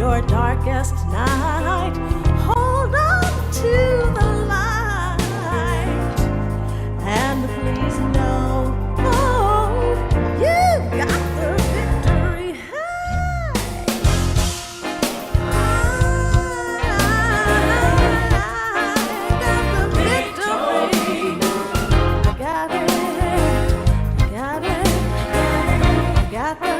your darkest night. Hold on to the light, and please know, oh, you got the victory. I got the victory. I got it. I got it. I got the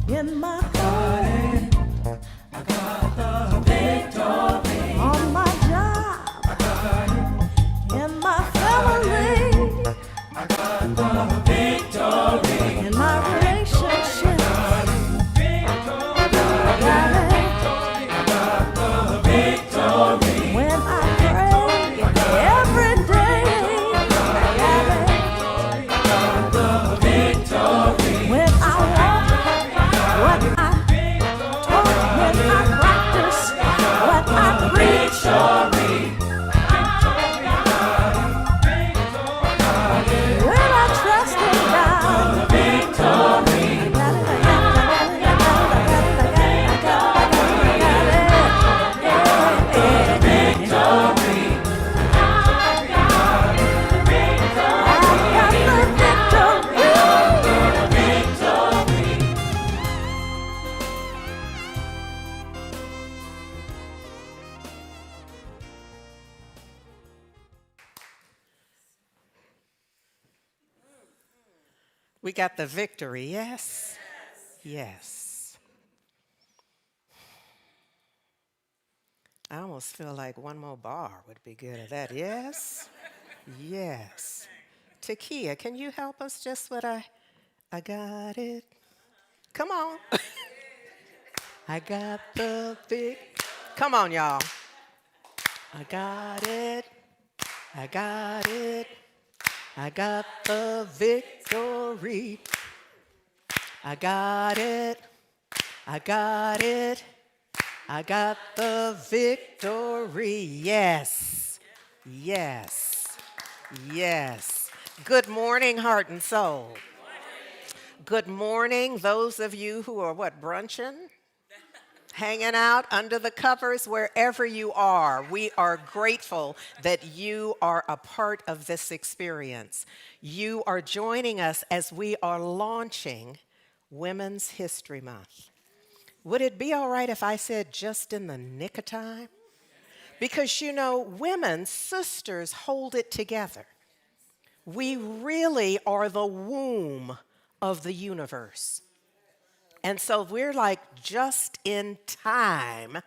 in my heart, on my job, in my family, in my relationship. When I pray every day, when I walk, what I talk, when I practice, what I preach. When I trust in God, victory. I got it, I We got the victory, yes? Yes. I almost feel like one more bar would be good at that. Yes? Yes. Takia, can you help us just with I got it? Come on. I got the Come on, y'all. I got it. I got it. I got the victory. I got it. I got it. I got the victory. Yes. Yes. Yes. Good morning, heart and soul. Good morning, those of you who are brunching? Hanging out under the covers, wherever you are. We are grateful that you are a part of this experience. You are joining us as we are launching Women's History Month. Would it be all right if I said just in the nick of time? Because, women, sisters, hold it together. We really are the womb of the universe. And so we're like just in time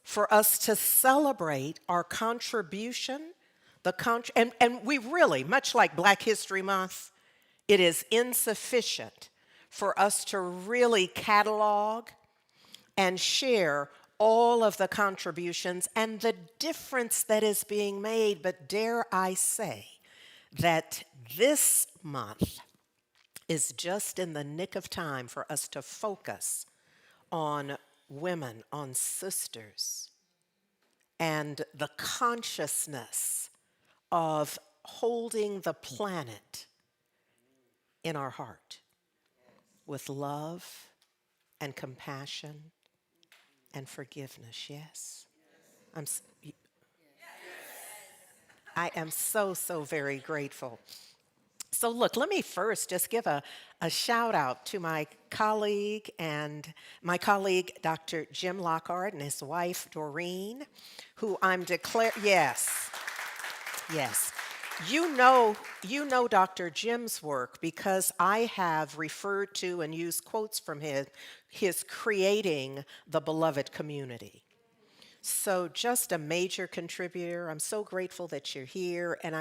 for us to celebrate our contribution, and we really, much like Black History Month, it is insufficient for us to really catalog and share all of the contributions and the difference that is being made. But dare I say that this month is just in the nick of time for us to focus on women, on sisters, and the consciousness of holding the planet in our heart with love and compassion and forgiveness. Yes? I am so, so very grateful. So look, let me first just give a shout out to my colleague, Dr. Jim Lockhart, and his wife, Doreen, who I'm yes. You know Dr. Jim's work because I have referred to and used quotes from his creating the beloved community. So just a major contributor. I'm so grateful that you're here, and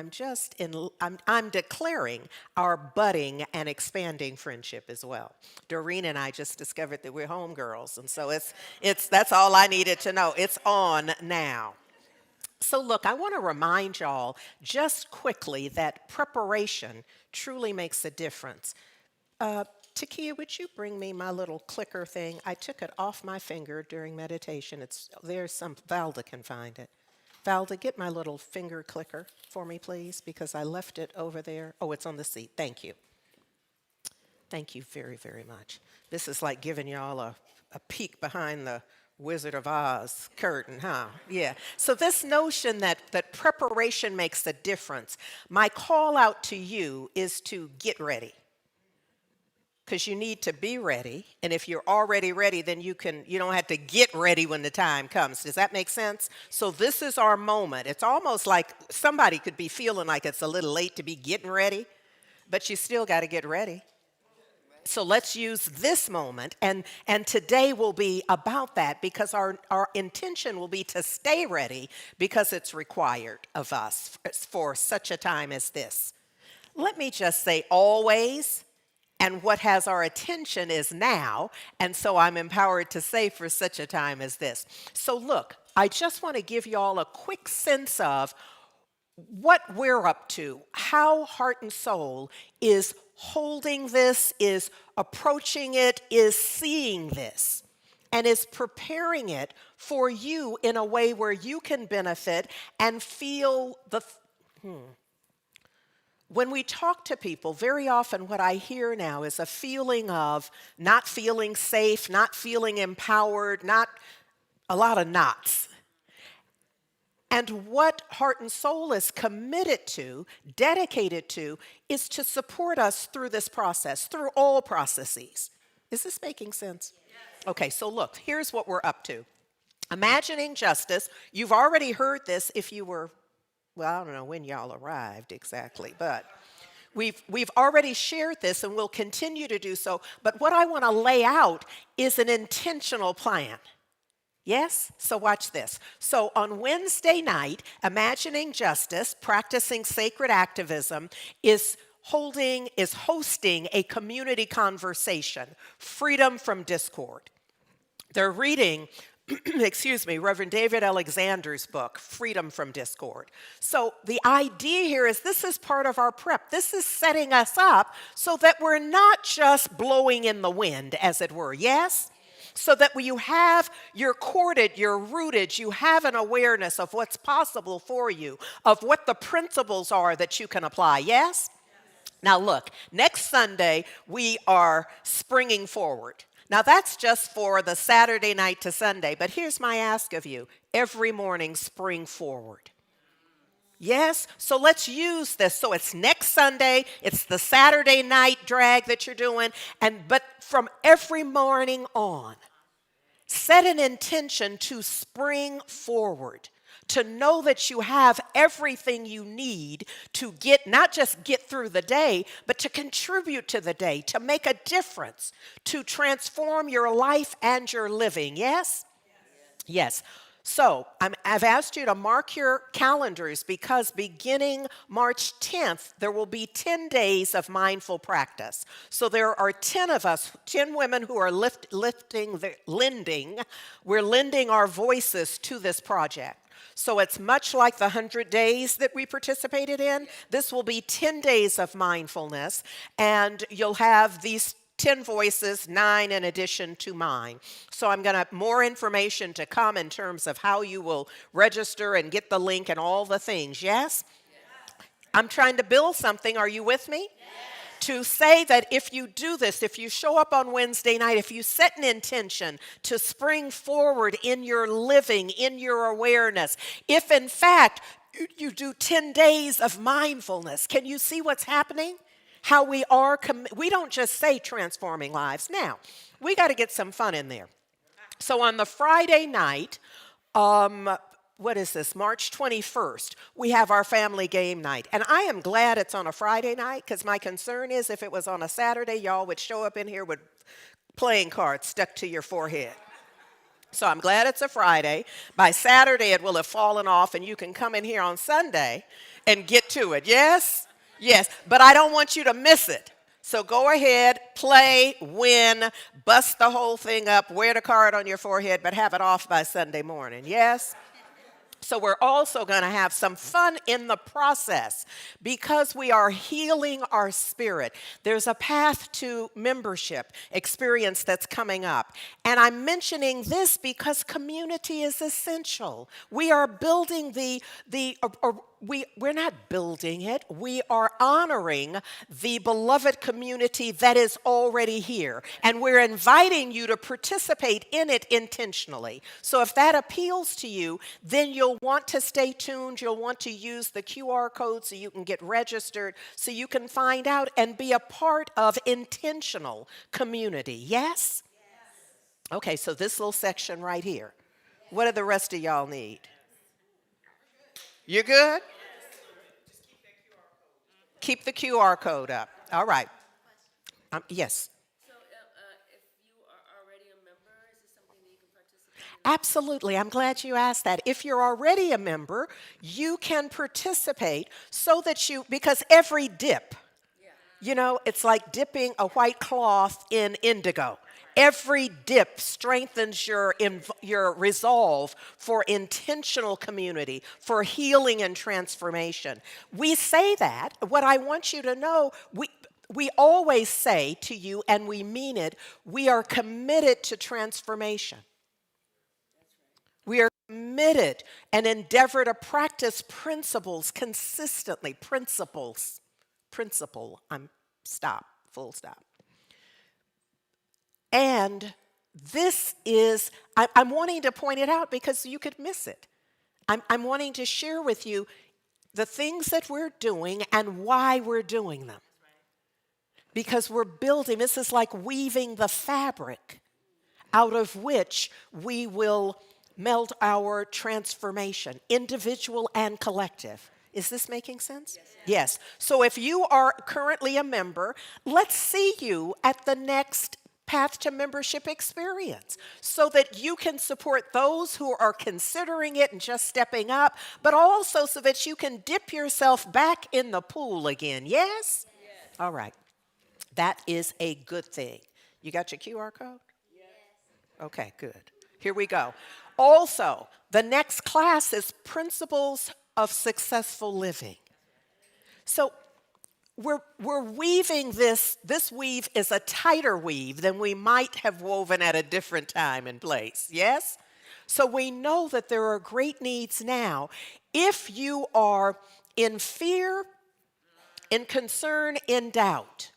I'm declaring our budding and expanding friendship as well. Doreen and I just discovered that we're homegirls, and so that's all I needed to know. It's on now. So look, I want to remind y'all just quickly that preparation truly makes a difference. Takia, would you bring me my little clicker thing? I took it off my finger during meditation. Valda can find it. Valda, get my little finger clicker for me, please, because I left it over there. Oh, it's on the seat. Thank you. Thank you very, very much. This is like giving y'all a peek behind the Wizard of Oz curtain, huh? Yeah. So this notion that preparation makes a difference, my call out to you is to get ready. Because you need to be ready. And if you're already ready, then you don't have to get ready when the time comes. Does that make sense? So this is our moment. It's almost like somebody could be feeling like it's a little late to be getting ready, but you still got to get ready. So let's use this moment, and today will be about that, because our intention will be to stay ready because it's required of us for such a time as this. Let me just say always, and what has our attention is now, and so I'm empowered to say for such a time as this. So look, I just want to give you all a quick sense of what we're up to, how Heart and Soul is holding this, is approaching it, is seeing this, and is preparing it for you in a way where you can benefit and feel When we talk to people, very often what I hear now is a feeling of not feeling safe, not feeling empowered, not a lot of knots. And what Heart and Soul is committed to, dedicated to, is to support us through this process, through all processes. Is this making sense? Yes. Okay, so look, here's what we're up to. Imagining justice. You've already heard this if you were, well, I don't know when y'all arrived exactly, but we've already shared this and we'll continue to do so. But what I want to lay out is an intentional plan. Yes? So watch this. So on Wednesday night, Imagining Justice, Practicing Sacred Activism, is hosting a community conversation, Freedom from Discord. They're reading, Reverend David Alexander's book, Freedom from Discord. So the idea here is this is part of our prep. This is setting us up so that we're not just blowing in the wind, as it were. Yes? So that you're courted, you're rooted, you have an awareness of what's possible for you, of what the principles are that you can apply, yes? Now look, next Sunday we are springing forward. Now that's just for the Saturday night to Sunday, but here's my ask of you. Every morning spring forward. Yes? So let's use this. So it's next Sunday, it's the Saturday night drag that you're doing, but from every morning on, set an intention to spring forward, to know that you have everything you need to not just get through the day, but to contribute to the day, to make a difference, to transform your life and your living. Yes? Yes. So I've asked you to mark your calendars because beginning March 10th, there will be 10 days of mindful practice. So there are 10 of us, 10 women who are we're lending our voices to this project. So it's much like the 100 days that we participated in. This will be 10 days of mindfulness, and you'll have these 10 voices, 9 in addition to mine. So I'm going to have more information to come in terms of how you will register and get the link and all the things, yes? I'm trying to build something. Are you with me? To say that if you do this, if you show up on Wednesday night, if you set an intention to spring forward in your living, in your awareness, if in fact you do 10 days of mindfulness, can you see what's happening? How we don't just say transforming lives. Now, we got to get some fun in there. So on the Friday night, what is this, March 21st, we have our family game night. And I am glad it's on a Friday night because my concern is if it was on a Saturday, y'all would show up in here with playing cards stuck to your forehead. So I'm glad it's a Friday. By Saturday, it will have fallen off and you can come in here on Sunday and get to it. Yes? Yes, but I don't want you to miss it. So go ahead, play, win, bust the whole thing up, wear the card on your forehead, but have it off by Sunday morning. Yes? So we're also going to have some fun in the process because we are healing our spirit. There's a path to membership experience that's coming up. And I'm mentioning this because community is essential. We are building we're not building it. We are honoring the beloved community that is already here. And we're inviting you to participate in it intentionally. So if that appeals to you, then you'll want to stay tuned. You'll want to use the QR code so you can get registered, so you can find out and be a part of intentional community. Yes? Okay, so this little section right here. What do the rest of y'all need? You good? Keep the QR code up. All right. Yes. So if you are already a member, is this something that you can participate in? Absolutely. I'm glad you asked that. If you're already a member, you can participate so that because every dip, it's like dipping a white cloth in indigo. Every dip strengthens your resolve for intentional community, for healing and transformation. We say that. What I want you to know, we always say to you, and we mean it, we are committed to transformation. We are committed and endeavor to practice principles consistently. Full stop. And this is, I'm wanting to point it out because you could miss it. I'm wanting to share with you the things that we're doing and why we're doing them. Because we're building, this is like weaving the fabric out of which we will melt our transformation, individual and collective. Is this making sense? Yes. So if you are currently a member, let's see you at the next Path to Membership experience so that you can support those who are considering it and just stepping up, but also so that you can dip yourself back in the pool again. Yes? All right. That is a good thing. You got your QR code? Yes. Okay, good. Here we go. Also, the next class is Principles of Successful Living. So we're weaving this weave is a tighter weave than we might have woven at a different time and place, yes? So we know that there are great needs now. If you are in fear, in concern, in doubt,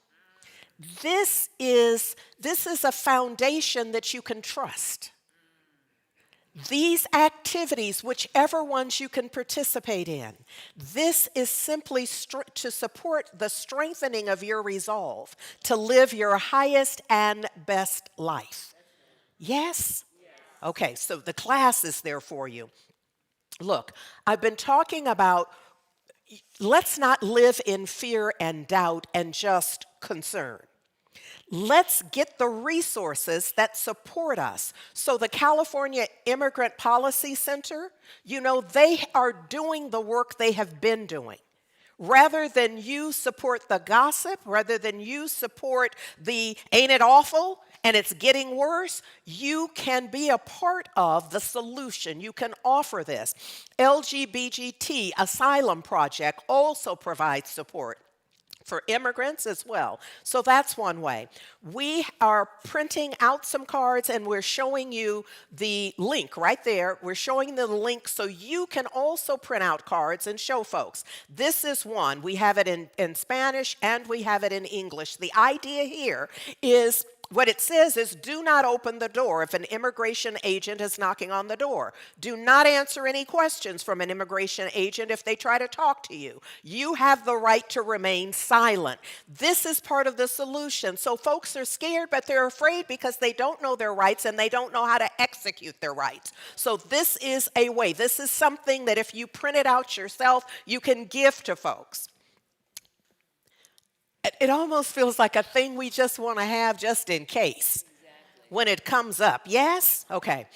this is a foundation that you can trust. These activities, whichever ones you can participate in, this is simply to support the strengthening of your resolve to live your highest and best life. Yes? Okay, so the class is there for you. Look, I've been talking about let's not live in fear and doubt and just concern. Let's get the resources that support us. So the California Immigrant Policy Center, they are doing the work they have been doing. Rather than you support the gossip, rather than you support the ain't it awful and it's getting worse, you can be a part of the solution. You can offer this. LGBT Asylum Project also provides support for immigrants as well. So that's one way. We are printing out some cards and we're showing you the link right there. We're showing the link so you can also print out cards and show folks. This is one. We have it in Spanish and we have it in English. The idea here is what it says is do not open the door if an immigration agent is knocking on the door. Do not answer any questions from an immigration agent if they try to talk to you. You have the right to remain silent. This is part of the solution. So folks are scared, but they're afraid because they don't know their rights and they don't know how to execute their rights. So this is a way. This is something that if you print it out yourself, you can give to folks. It almost feels like a thing we just want to have just in case when it comes up. Yes? Okay.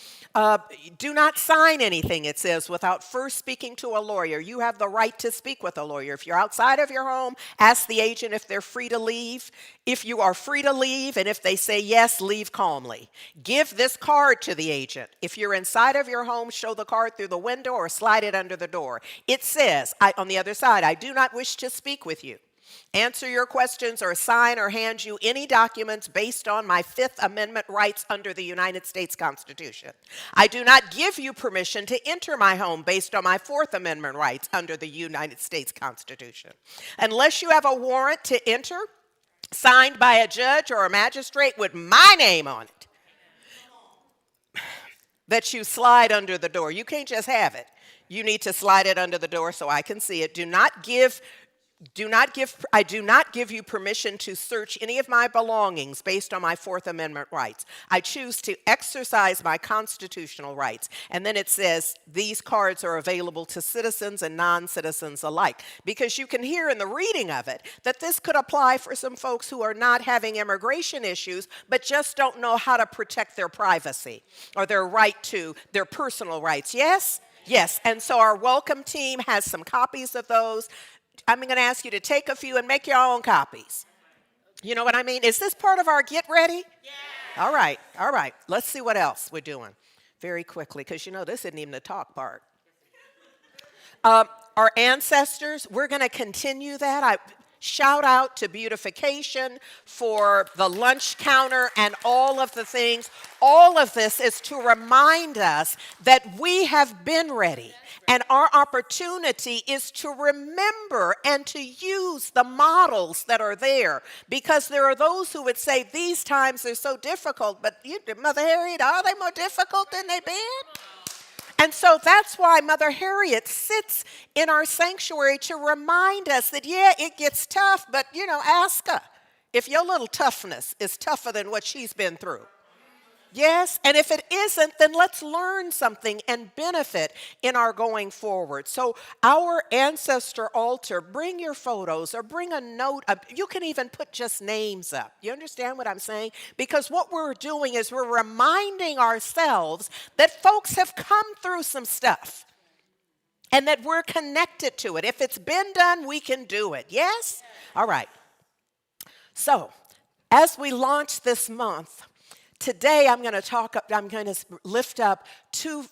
Do not sign anything, it says, without first speaking to a lawyer. You have the right to speak with a lawyer. If you're outside of your home, ask the agent if they're free to leave. If you are free to leave, and if they say yes, leave calmly. Give this card to the agent. If you're inside of your home, show the card through the window or slide it under the door. It says, on the other side, I do not wish to speak with you. answer your questions, or sign or hand you any documents based on my Fifth Amendment rights under the United States Constitution. I do not give you permission to enter my home based on my Fourth Amendment rights under the United States Constitution. Unless you have a warrant to enter, signed by a judge or a magistrate with my name on it, that you slide under the door. You can't just have it. You need to slide it under the door so I can see it. I do not give you permission to search any of my belongings based on my Fourth Amendment rights. I choose to exercise my constitutional rights. And then it says these cards are available to citizens and non-citizens alike. Because you can hear in the reading of it that this could apply for some folks who are not having immigration issues, but just don't know how to protect their privacy or their right to their personal rights. Yes? Yes. And so our welcome team has some copies of those. I'm going to ask you to take a few and make your own copies. You know what I mean? Is this part of our get ready? Yeah. All right. Let's see what else we're doing very quickly, because you know this isn't even the talk part. Our ancestors, we're going to continue that. Shout out to beautification for the lunch counter and all of the things. All of this is to remind us that we have been ready. And our opportunity is to remember and to use the models that are there. Because there are those who would say these times are so difficult. But Mother Harriet, are they more difficult than they've been? And so that's why Mother Harriet sits in our sanctuary to remind us that, yeah, it gets tough, but, ask her if your little toughness is tougher than what she's been through. Yes, and if it isn't, then let's learn something and benefit in our going forward. So our ancestor altar, bring your photos or bring a note up. You can even put just names up. You understand what I'm saying? Because what we're doing is we're reminding ourselves that folks have come through some stuff and that we're connected to it. If it's been done, we can do it. Yes? All right. So as we launch this month, today I'm going to lift up two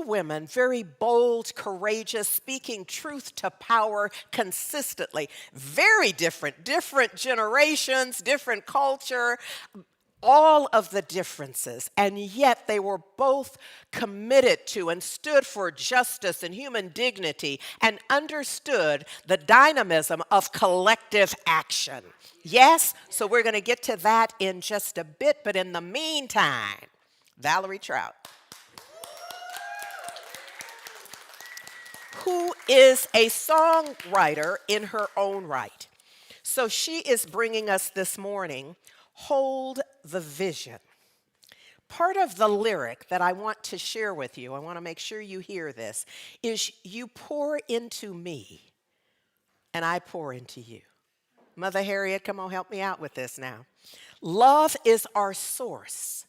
women, very bold, courageous, speaking truth to power consistently. Very different generations, different culture, all of the differences. And yet they were both committed to and stood for justice and human dignity and understood the dynamism of collective action. Yes? So we're going to get to that in just a bit. But in the meantime, Valerie Trout, who is a songwriter in her own right. So she is bringing us this morning, Hold the Vision. Part of the lyric that I want to share with you, I want to make sure you hear this, is you pour into me and I pour into you. Mother Harriet, come on, help me out with this now. Love is our source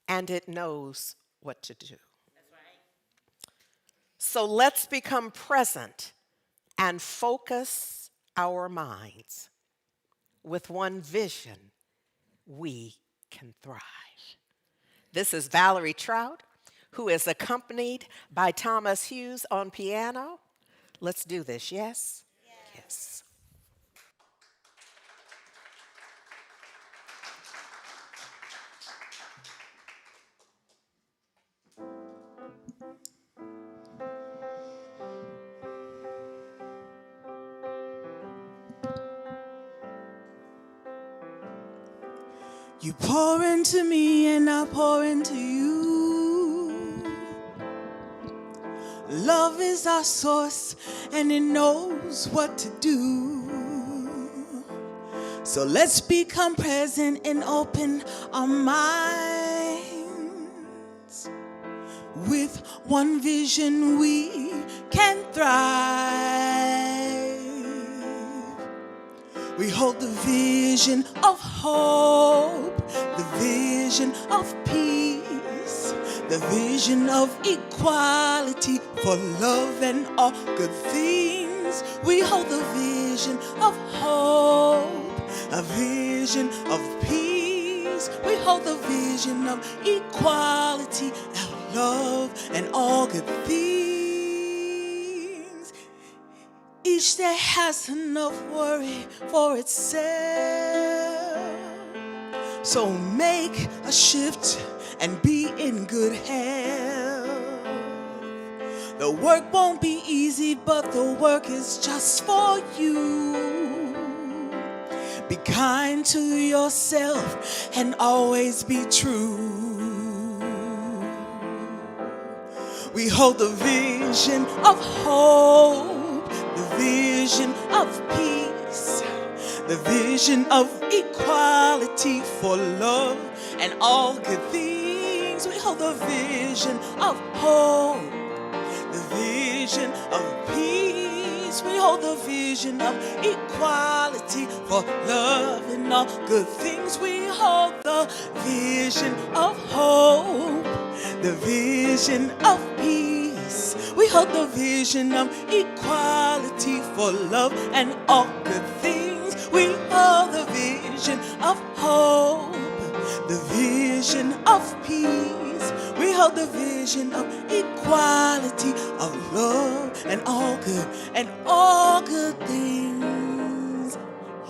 and it knows what to do. That's right. So let's become present and focus our minds. With one vision, we can thrive. This is Valerie Trout, who is accompanied by Thomas Hughes on piano. Let's do this, yes? Yes. You pour into me and I pour into you. Love is our source and it knows what to do. So let's become present and open our minds. With one vision we can thrive. We hold the vision of hope, the vision of peace, the vision of equality for love and all good things. We hold the vision of hope, a vision of peace. We hold the vision of equality, love and all good things. Each day has enough worry for itself. So make a shift and be in good health. The work won't be easy, but the work is just for you. Be kind to yourself and always be true. We hold the vision of hope, the vision of peace, the vision of equality for love and all good things. We hold the vision of hope, the vision of peace. We hold the vision of equality for love and all good things. We hold the vision of hope, the vision of peace. We hold the vision of equality for love and all good things. We hold the vision of hope, the vision of peace. We hold the vision of equality, of love and all good things.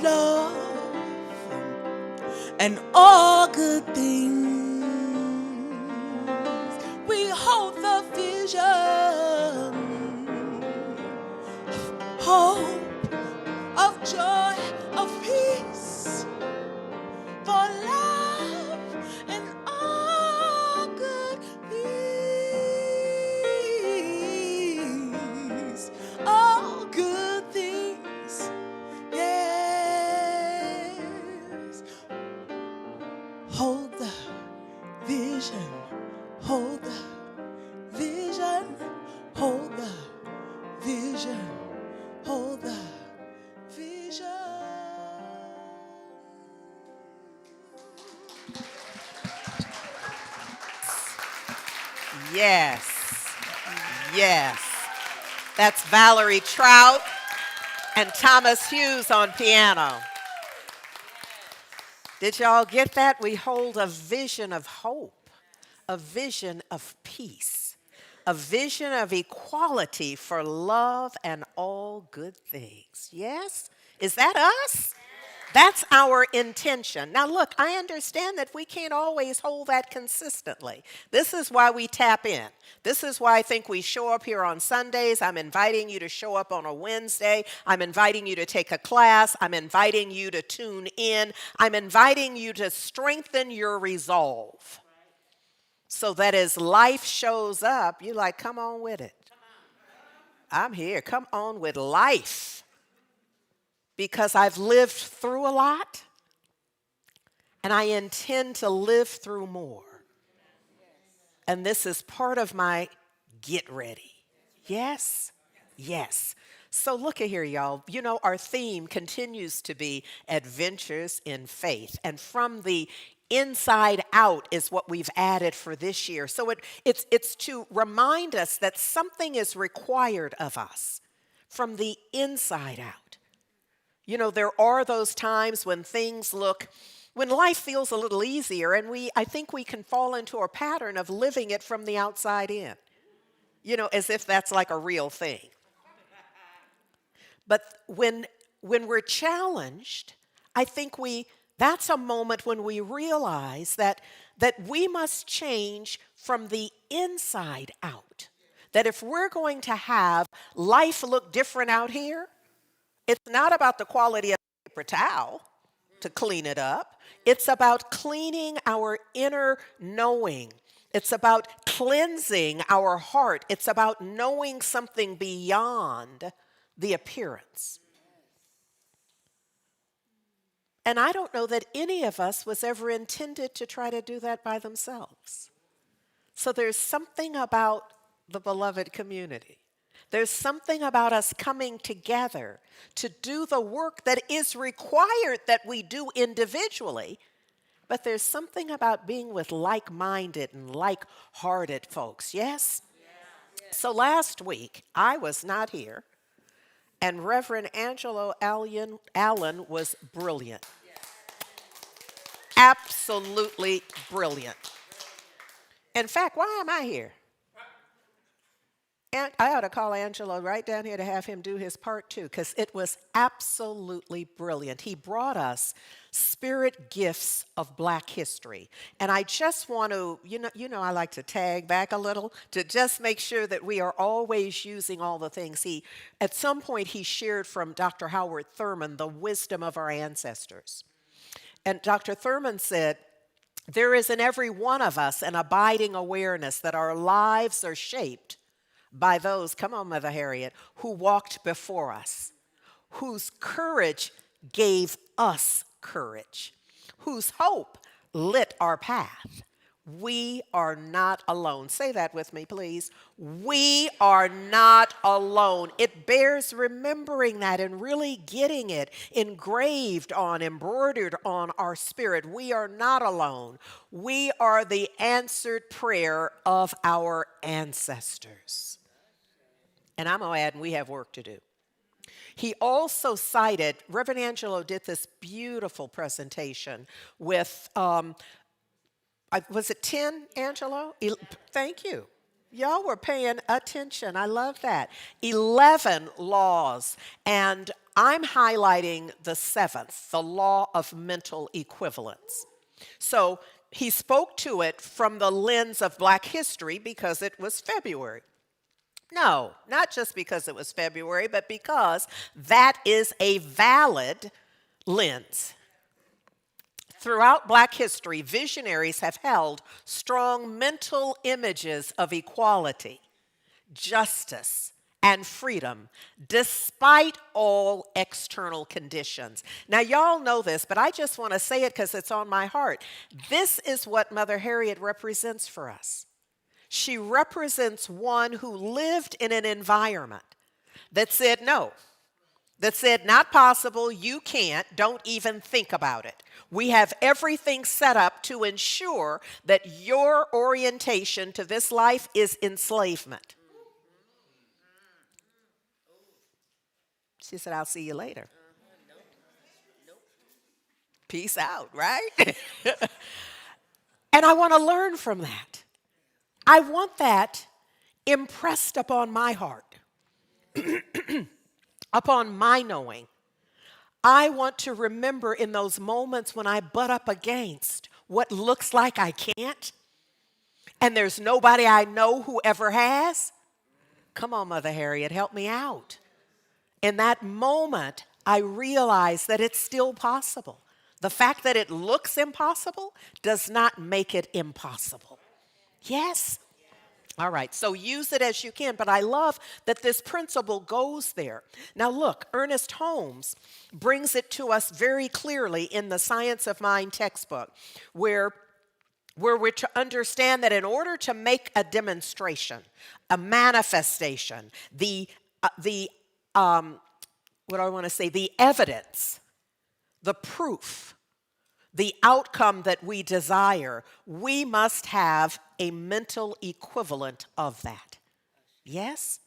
Love and all good things. We hold the vision of hope, of joy, of peace, for love and all good things. All good things, yes. Hold the vision, hold the vision, hold the vision, hold the vision. Yes. Yes. That's Valerie Trout and Thomas Hughes on piano. Did y'all get that? We hold a vision of hope, a vision of peace, a vision of equality for love and all good things. Yes? Is that us? That's our intention. Now, look, I understand that we can't always hold that consistently. This is why we tap in. This is why I think we show up here on Sundays. I'm inviting you to show up on a Wednesday. I'm inviting you to take a class. I'm inviting you to tune in. I'm inviting you to strengthen your resolve so that as life shows up, you're like, come on with it. I'm here. Come on with life. Because I've lived through a lot, and I intend to live through more. And this is part of my get ready. Yes? Yes. So look at here, y'all. You know, our theme continues to be adventures in faith. And from the inside out is what we've added for this year. So it's to remind us that something is required of us from the inside out. You know, there are those times when when life feels a little easier, and I think we can fall into a pattern of living it from the outside in, you know, as if that's like a real thing. But when we're challenged, I think that's a moment when we realize that we must change from the inside out. That if we're going to have life look different out here, it's not about the quality of the paper towel to clean it up. It's about cleaning our inner knowing. It's about cleansing our heart. It's about knowing something beyond the appearance. And I don't know that any of us was ever intended to try to do that by themselves. So there's something about the beloved community. There's something about us coming together to do the work that is required that we do individually, but there's something about being with like-minded and like-hearted folks, yes? So last week, I was not here, and Reverend Angelo Allen was brilliant. Absolutely brilliant. In fact, why am I here? And I ought to call Angelo right down here to have him do his part too, because it was absolutely brilliant. He brought us spirit gifts of Black history. And I just want to, I like to tag back a little to just make sure that we are always using all the things at some point he shared from Dr. Howard Thurman, the wisdom of our ancestors. And Dr. Thurman said, there is in every one of us an abiding awareness that our lives are shaped by those, come on, Mother Harriet, who walked before us, whose courage gave us courage, whose hope lit our path. We are not alone. Say that with me, please. We are not alone. It bears remembering that and really getting it engraved on, embroidered on our spirit. We are not alone. We are the answered prayer of our ancestors. And I'm going to add, and we have work to do. He also cited, Reverend Angelo did this beautiful presentation with, was it 10, Angelo? Thank you. Y'all were paying attention. I love that. 11 laws. And I'm highlighting the 7th, the law of mental equivalence. So he spoke to it from the lens of Black history because it was February. No, not just because it was February, but because that is a valid lens. Throughout Black history, visionaries have held strong mental images of equality, justice, and freedom, despite all external conditions. Now, y'all know this, but I just want to say it because it's on my heart. This is what Mother Harriet represents for us. She represents one who lived in an environment that said no, that said not possible, you can't, don't even think about it. We have everything set up to ensure that your orientation to this life is enslavement. She said, I'll see you later. Peace out, right? And I want to learn from that. I want that impressed upon my heart, upon my knowing. I want to remember in those moments when I butt up against what looks like I can't, and there's nobody I know who ever has. Come on, Mother Harriet, help me out. In that moment, I realize that it's still possible. The fact that it looks impossible does not make it impossible. Yes? All right, so use it as you can, but I love that this principle goes there. Now look, Ernest Holmes brings it to us very clearly in the Science of Mind textbook, where we're to understand that in order to make a demonstration, a manifestation, the evidence, the proof, the outcome that we desire, we must have a mental equivalent of that. Yes?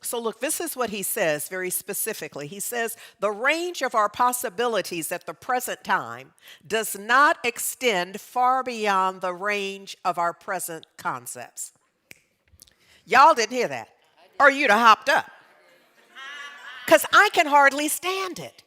So look, this is what he says very specifically. He says, the range of our possibilities at the present time does not extend far beyond the range of our present concepts. Y'all didn't hear that. Or you'd have hopped up. Because I can hardly stand it.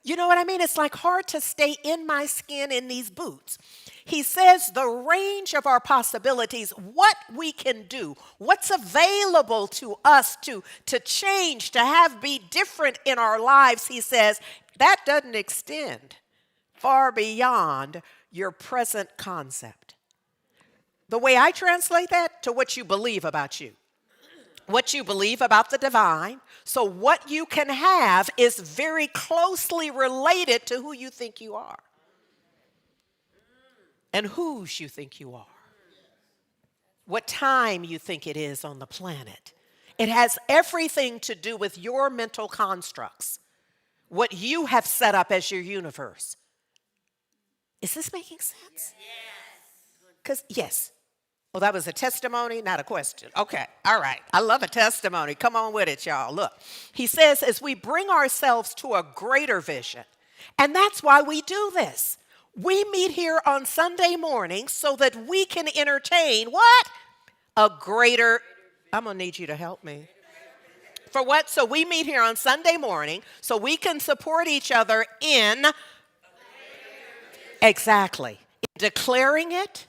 You know what I mean? It's like hard to stay in my skin in these boots. He says the range of our possibilities, what we can do, what's available to us to change, to have be different in our lives, he says, that doesn't extend far beyond your present concept. The way I translate that to what you believe about you. What you believe about the divine. So what you can have is very closely related to who you think you are. And whose you think you are. What time you think it is on the planet. It has everything to do with your mental constructs. What you have set up as your universe. Is this making sense? Yes. Because, yes. Well, that was a testimony, not a question. Okay, all right. I love a testimony. Come on with it, y'all. Look, he says, as we bring ourselves to a greater vision, and that's why we do this. We meet here on Sunday morning so that we can entertain what? A greater, I'm going to need you to help me. For what? So we meet here on Sunday morning so we can support each other in exactly in declaring it,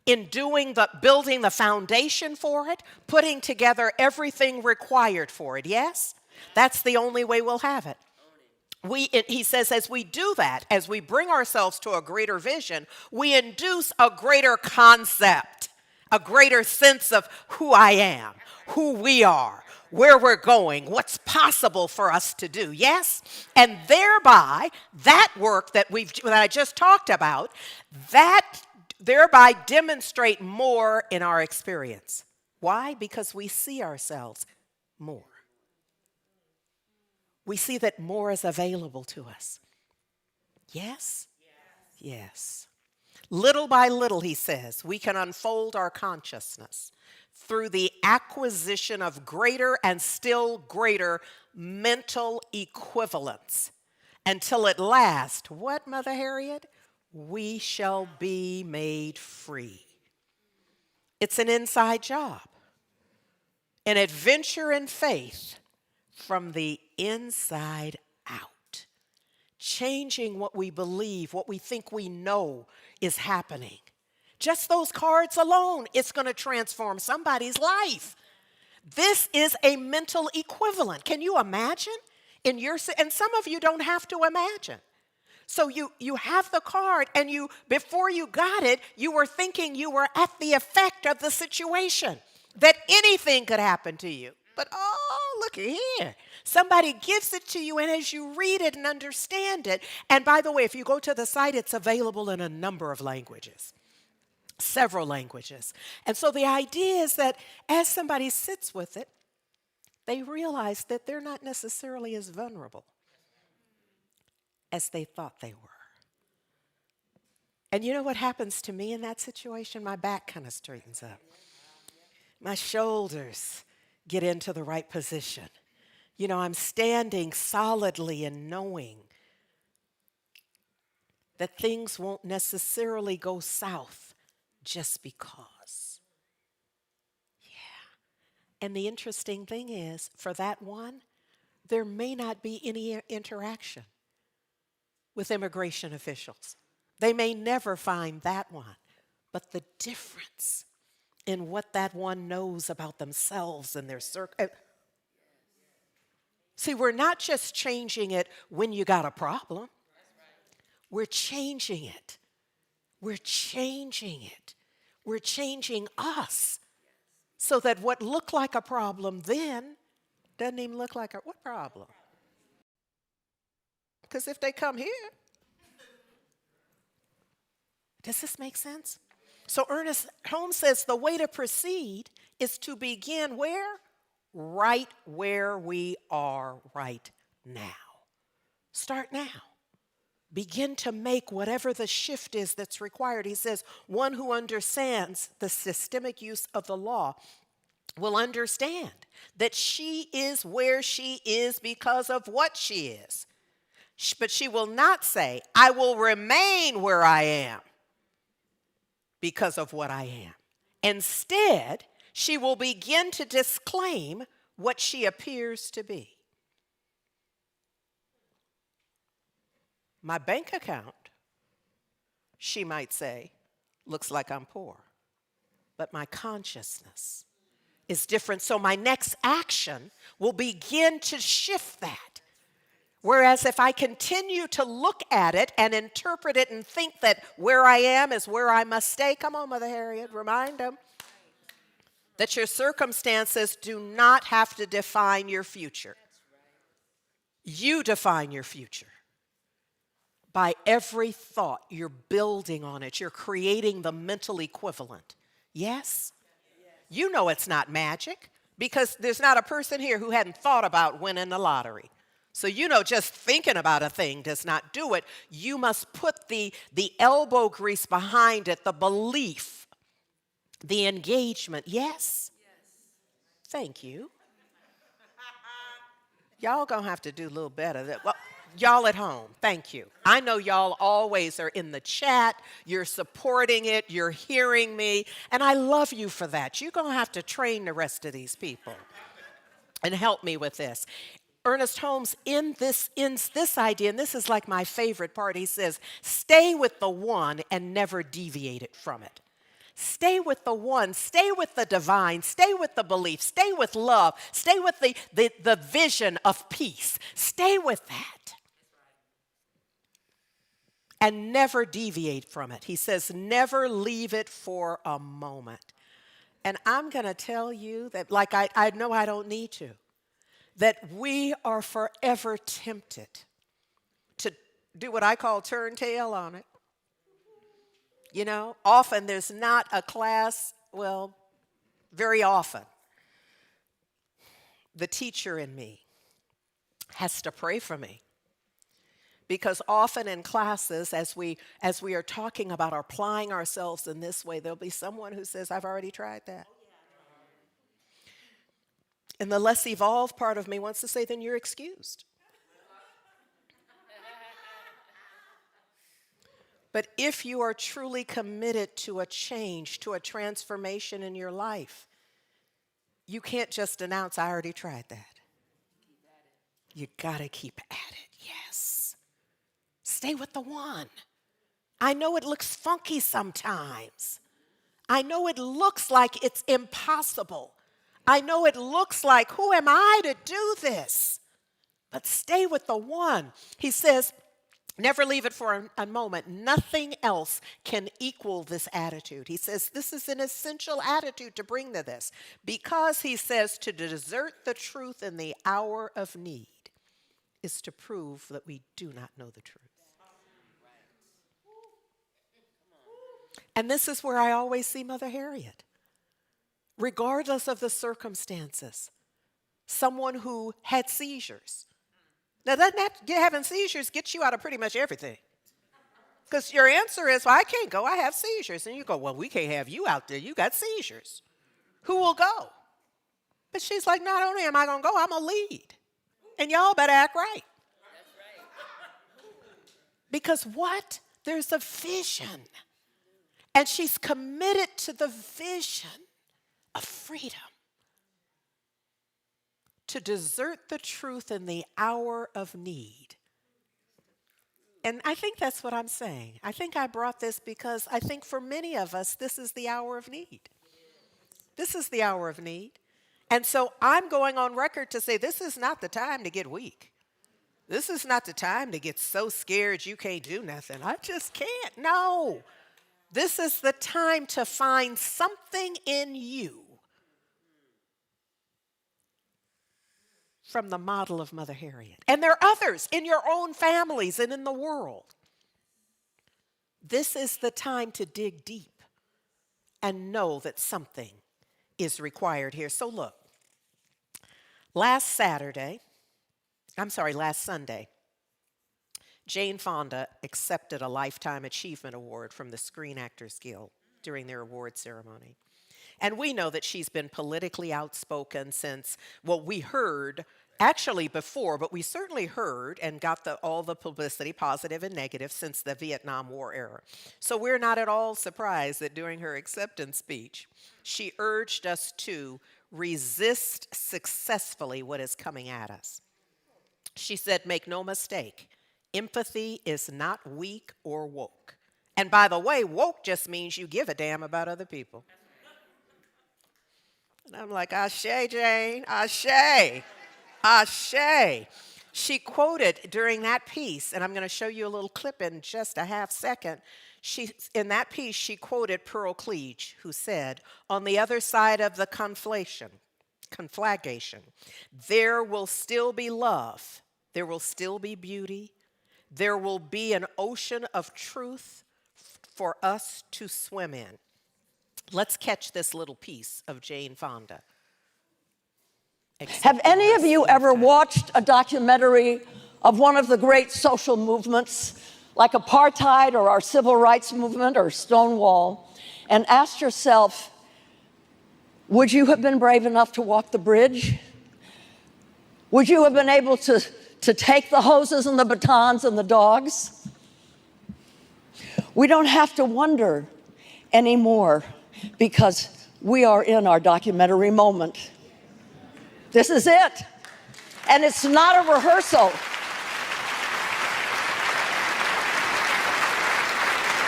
in building the foundation for it, putting together everything required for it. Yes? That's the only way we'll have it. He says, as we do that, as we bring ourselves to a greater vision, we induce a greater concept, a greater sense of who I am, who we are, where we're going, what's possible for us to do. Yes? And thereby, that work that I just talked about, that thereby demonstrate more in our experience. Why? Because we see ourselves more. We see that more is available to us. Yes? Yes. Little by little, he says, we can unfold our consciousness through the acquisition of greater and still greater mental equivalence until at last, what, Mother Harriet? We shall be made free. It's an inside job, an adventure in faith from the inside out, changing what we believe, what we think we know is happening. Just those cards alone, it's going to transform somebody's life. This is a mental equivalent. Can you imagine? And some of you don't have to imagine. So you have the card, and before you got it, you were thinking you were at the effect of the situation, that anything could happen to you. But oh, look here. Somebody gives it to you, and as you read it and understand it, and by the way, if you go to the site, it's available in a number of languages, several languages. And so the idea is that as somebody sits with it, they realize that they're not necessarily as vulnerable as they thought they were. And you know what happens to me in that situation? My back kind of straightens up. My shoulders get into the right position. You know, I'm standing solidly and knowing that things won't necessarily go south just because. Yeah. And the interesting thing is, for that one, there may not be any interaction with immigration officials. They may never find that one. But the difference in what that one knows about themselves and their circle. See, we're not just changing it when you got a problem. We're changing it. We're changing it. We're changing us so that what looked like a problem then doesn't even look like what problem? Because if they come here, does this make sense? So Ernest Holmes says the way to proceed is to begin where? Right where we are right now. Start now. Begin to make whatever the shift is that's required. He says, one who understands the systemic use of the law will understand that she is where she is because of what she is. But she will not say, I will remain where I am because of what I am. Instead, she will begin to disclaim what she appears to be. My bank account, she might say, looks like I'm poor. But my consciousness is different. So my next action will begin to shift that. Whereas if I continue to look at it and interpret it and think that where I am is where I must stay, come on, Mother Harriet, remind them that your circumstances do not have to define your future. You define your future. By every thought, you're building on it. You're creating the mental equivalent. Yes? You know it's not magic because there's not a person here who hadn't thought about winning the lottery. So you know just thinking about a thing does not do it. You must put the elbow grease behind it, the belief, the engagement. Yes? Thank you. Y'all gonna have to do a little better. Well, y'all at home, thank you. I know y'all always are in the chat. You're supporting it. You're hearing me. And I love you for that. You're gonna have to train the rest of these people. and help me with this. Ernest Holmes, in this idea, and this is like my favorite part, he says, stay with the one and never deviate it from it. Stay with the one, stay with the divine, stay with the belief, stay with love, stay with the vision of peace. Stay with that. And never deviate from it. He says, never leave it for a moment. And I'm going to tell you that, like I know I don't need to, that we are forever tempted to do what I call turn tail on it. You know, often there's not a class, well, very often, the teacher in me has to pray for me. Because often in classes, as we are talking about applying ourselves in this way, there'll be someone who says, I've already tried that. And the less evolved part of me wants to say, then you're excused. But if you are truly committed to a change, to a transformation in your life, you can't just announce, I already tried that. You gotta keep at it, yes. Stay with the one. I know it looks funky sometimes. I know it looks like it's impossible. I know it looks like, who am I to do this? But stay with the one. He says, never leave it for a moment. Nothing else can equal this attitude. He says this is an essential attitude to bring to this, because he says to desert the truth in the hour of need is to prove that we do not know the truth. And this is where I always see Mother Harriet. Regardless of the circumstances, someone who had seizures. Now, doesn't that having seizures get you out of pretty much everything? Because your answer is, well, I can't go, I have seizures. And you go, well, we can't have you out there, you got seizures. Who will go? But she's like, not only am I going to go, I'm going to lead. And y'all better act right. That's right. Because what? There's a vision. And she's committed to the vision of freedom. To desert the truth in the hour of need. And I think that's what I'm saying. I think I brought this because I think for many of us, this is the hour of need. This is the hour of need. And so I'm going on record to say this is not the time to get weak. This is not the time to get so scared you can't do nothing. I just can't. No. This is the time to find something in you from the model of Mother Harriet. And there are others in your own families and in the world. This is the time to dig deep and know that something is required here. So look, last Sunday, Jane Fonda accepted a Lifetime Achievement Award from the Screen Actors Guild during their award ceremony. And we know that she's been politically outspoken since, well, we heard, actually before, but we certainly heard and got all the publicity, positive and negative, since the Vietnam War era. So we're not at all surprised that during her acceptance speech, she urged us to resist successfully what is coming at us. She said, make no mistake, empathy is not weak or woke. And by the way, woke just means you give a damn about other people. And I'm like, ashe, Jane, ashe, ashe. She quoted during that piece, and I'm going to show you a little clip in just a half second. In that piece, she quoted Pearl Cleage, who said, on the other side of the conflagration, there will still be love, there will still be beauty, there will be an ocean of truth for us to swim in. Let's catch this little piece of Jane Fonda. Have any of you ever watched a documentary of one of the great social movements, like apartheid or our civil rights movement or Stonewall, and asked yourself, would you have been brave enough to walk the bridge? Would you have been able to take the hoses and the batons and the dogs? We don't have to wonder anymore because we are in our documentary moment. This is it. And it's not a rehearsal.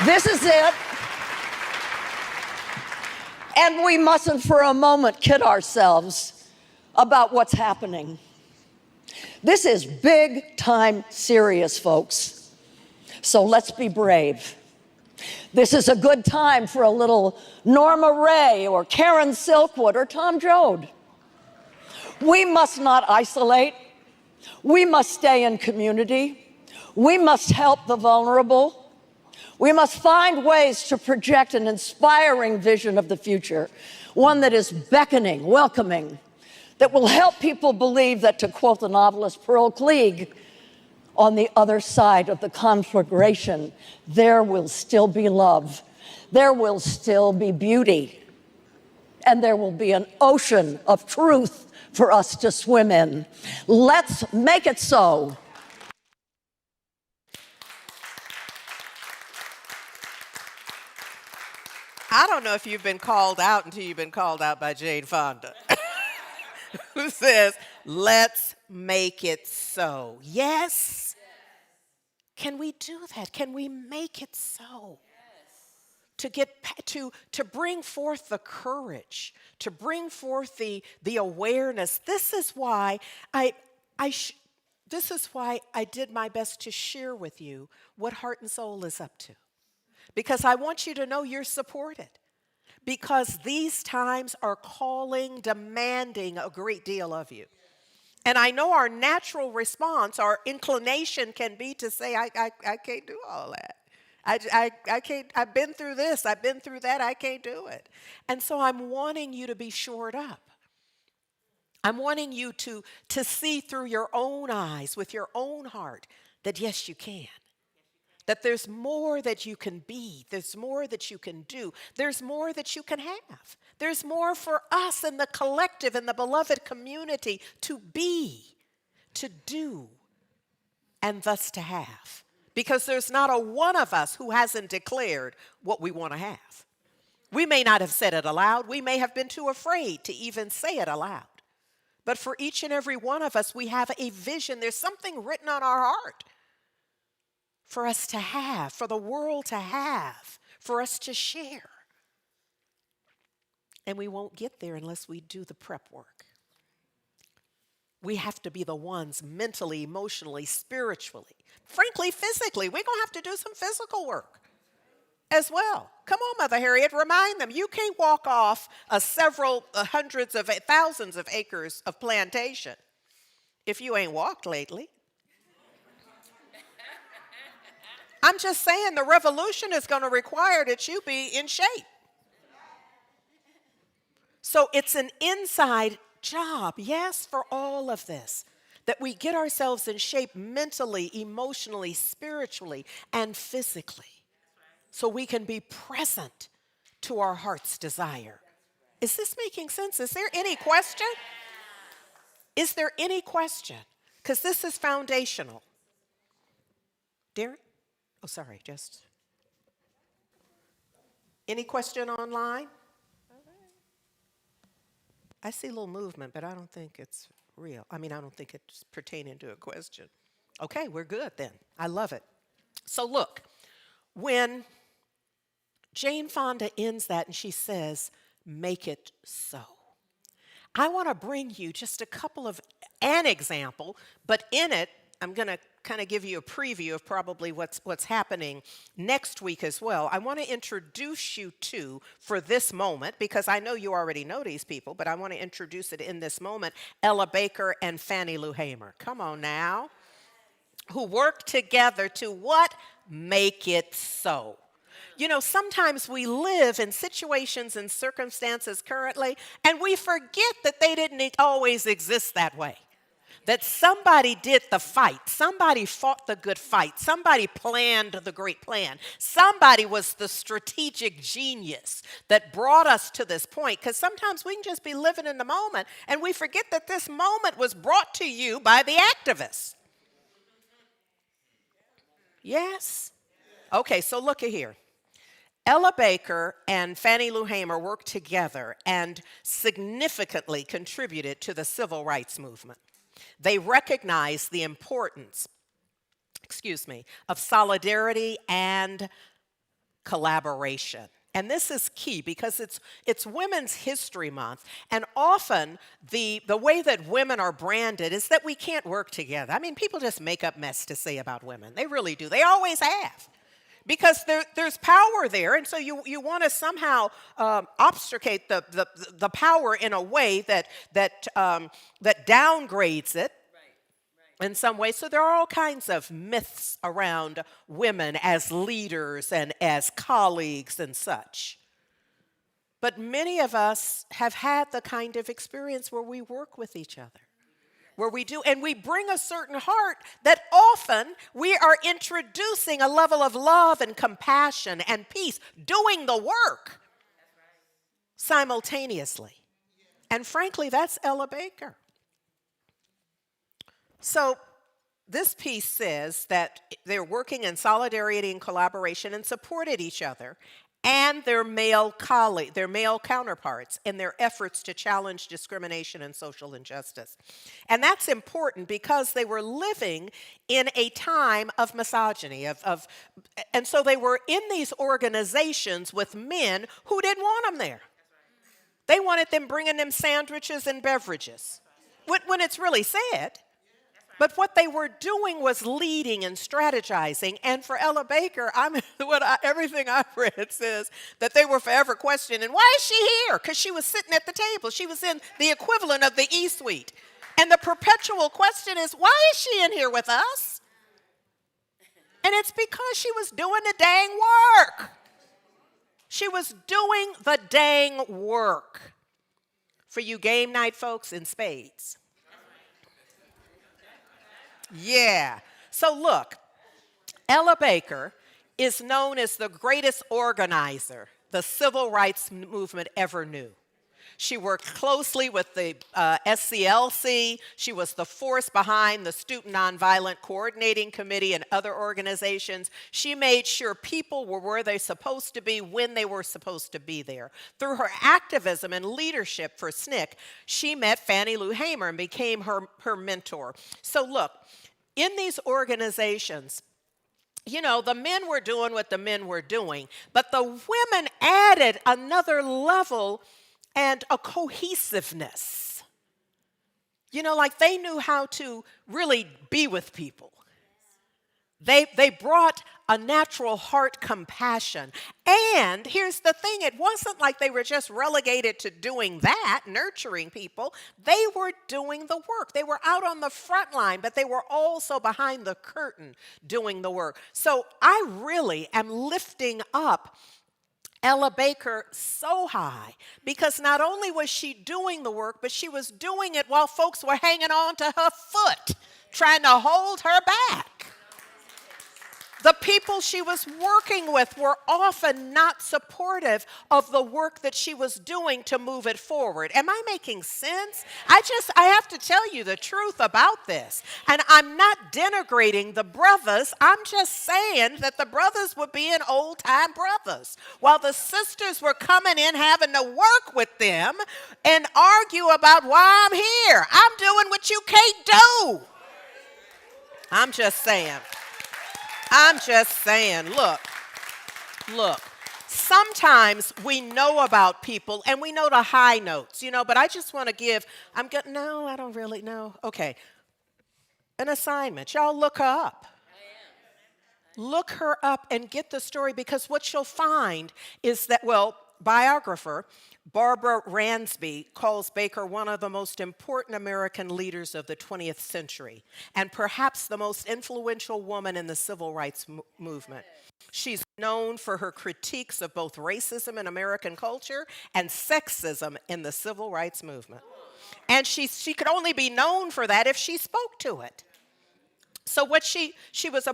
This is it. And we mustn't for a moment kid ourselves about what's happening. This is big time serious, folks. So let's be brave. This is a good time for a little Norma Ray or Karen Silkwood or Tom Joad. We must not isolate. We must stay in community. We must help the vulnerable. We must find ways to project an inspiring vision of the future, one that is beckoning, welcoming, that will help people believe that, to quote the novelist Pearl Cleage, on the other side of the conflagration, there will still be love, there will still be beauty, and there will be an ocean of truth for us to swim in. Let's make it so. I don't know if you've been called out until you've been called out by Jane Fonda, who says, let's make it so. Yes? Can we do that? Can we make it so? To get to bring forth the courage, to bring forth the awareness. This is why I did my best to share with you what Heart and Soul is up to. Because I want you to know you're supported. Because these times are calling, demanding a great deal of you. And I know our natural response, our inclination can be to say, I can't do all that. I can't, I've been through this, I've been through that, I can't do it. And so I'm wanting you to be shored up. I'm wanting you to see through your own eyes, with your own heart, that yes, you can. That there's more that you can be. There's more that you can do. There's more that you can have. There's more for us in the collective, in the beloved community, to be, to do, and thus to have. Because there's not a one of us who hasn't declared what we want to have. We may not have said it aloud. We may have been too afraid to even say it aloud. But for each and every one of us, we have a vision. There's something written on our heart for us to have, for the world to have, for us to share. And we won't get there unless we do the prep work. We have to be the ones mentally, emotionally, spiritually, frankly, physically. We're going to have to do some physical work as well. Come on, Mother Harriet, remind them. You can't walk off several hundreds of thousands of acres of plantation if you ain't walked lately. I'm just saying the revolution is going to require that you be in shape. So it's an inside job, yes, for all of this, that we get ourselves in shape mentally, emotionally, spiritually, and physically, so we can be present to our heart's desire. Is this making sense? Is there any question? Is there any question? Because this is foundational. Darren? Oh, sorry, just. Any question online? I see a little movement, but I don't think it's real. I don't think it's pertaining to a question. Okay, we're good then. I love it. So look, when Jane Fonda ends that and she says, make it so. I want to bring you just a couple of, an example, but in it, I'm going to kind of give you a preview of probably what's happening next week as well. I want to introduce you to, for this moment, because I know you already know these people, but I want to introduce it in this moment, Ella Baker and Fannie Lou Hamer. Come on now. Who work together to what? Make it so. You know, sometimes we live in situations and circumstances currently, and we forget that they didn't always exist that way. That somebody did the fight. Somebody fought the good fight. Somebody planned the great plan. Somebody was the strategic genius that brought us to this point. Because sometimes we can just be living in the moment and we forget that this moment was brought to you by the activists. Yes? Okay, so look at here. Ella Baker and Fannie Lou Hamer worked together and significantly contributed to the civil rights movement. They recognized the importance, of solidarity and collaboration. And this is key because it's Women's History Month, and often the way that women are branded is that we can't work together. I mean, people just make up mess to say about women. They really do. They always have. Because there's power there, and so you want to somehow obfuscate the power in a way that downgrades it in some way. So there are all kinds of myths around women as leaders and as colleagues and such. But many of us have had the kind of experience where we work with each other, where we do, and we bring a certain heart that often we are introducing a level of love and compassion and peace, doing the work simultaneously. And frankly, that's Ella Baker. So this piece says that they're working in solidarity and collaboration and supported each other and their male counterparts in their efforts to challenge discrimination and social injustice. And that's important because they were living in a time of misogyny, and so they were in these organizations with men who didn't want them there. They wanted them bringing them sandwiches and beverages, when it's really sad. But what they were doing was leading and strategizing. And for Ella Baker, everything I've read says that they were forever questioning, why is she here? Because she was sitting at the table. She was in the equivalent of the E-suite. And the perpetual question is, why is she in here with us? And it's because she was doing the dang work. She was doing the dang work. For you game night folks, in spades. Yeah. So look, Ella Baker is known as the greatest organizer the civil rights movement ever knew. She worked closely with the SCLC. She was the force behind the Student Nonviolent Coordinating Committee and other organizations. She made sure people were where they're supposed to be when they were supposed to be there. Through her activism and leadership for SNCC, she met Fannie Lou Hamer and became her mentor. So look, in these organizations, you know, the men were doing what the men were doing, but the women added another level and a cohesiveness. You know, like they knew how to really be with people. They brought a natural heart compassion. And here's the thing, it wasn't like they were just relegated to doing that, nurturing people. They were doing the work. They were out on the front line, but they were also behind the curtain doing the work. So I really am lifting up Ella Baker so high because not only was she doing the work, but she was doing it while folks were hanging on to her foot, trying to hold her back. The people she was working with were often not supportive of the work that she was doing to move it forward. Am I making sense? I have to tell you the truth about this. And I'm not denigrating the brothers. I'm just saying that the brothers were being old-time brothers, while the sisters were coming in having to work with them and argue about why I'm here. I'm doing what you can't do. I'm just saying, look, sometimes we know about people and we know the high notes, you know, but I just want to give, no, I don't really know. Okay, an assignment. Y'all look her up. Look her up and get the story, because what you'll find is that, biographer Barbara Ransby calls Baker one of the most important American leaders of the 20th century and perhaps the most influential woman in the civil rights movement. She's known for her critiques of both racism in American culture and sexism in the civil rights movement. And she could only be known for that if she spoke to it. So what she was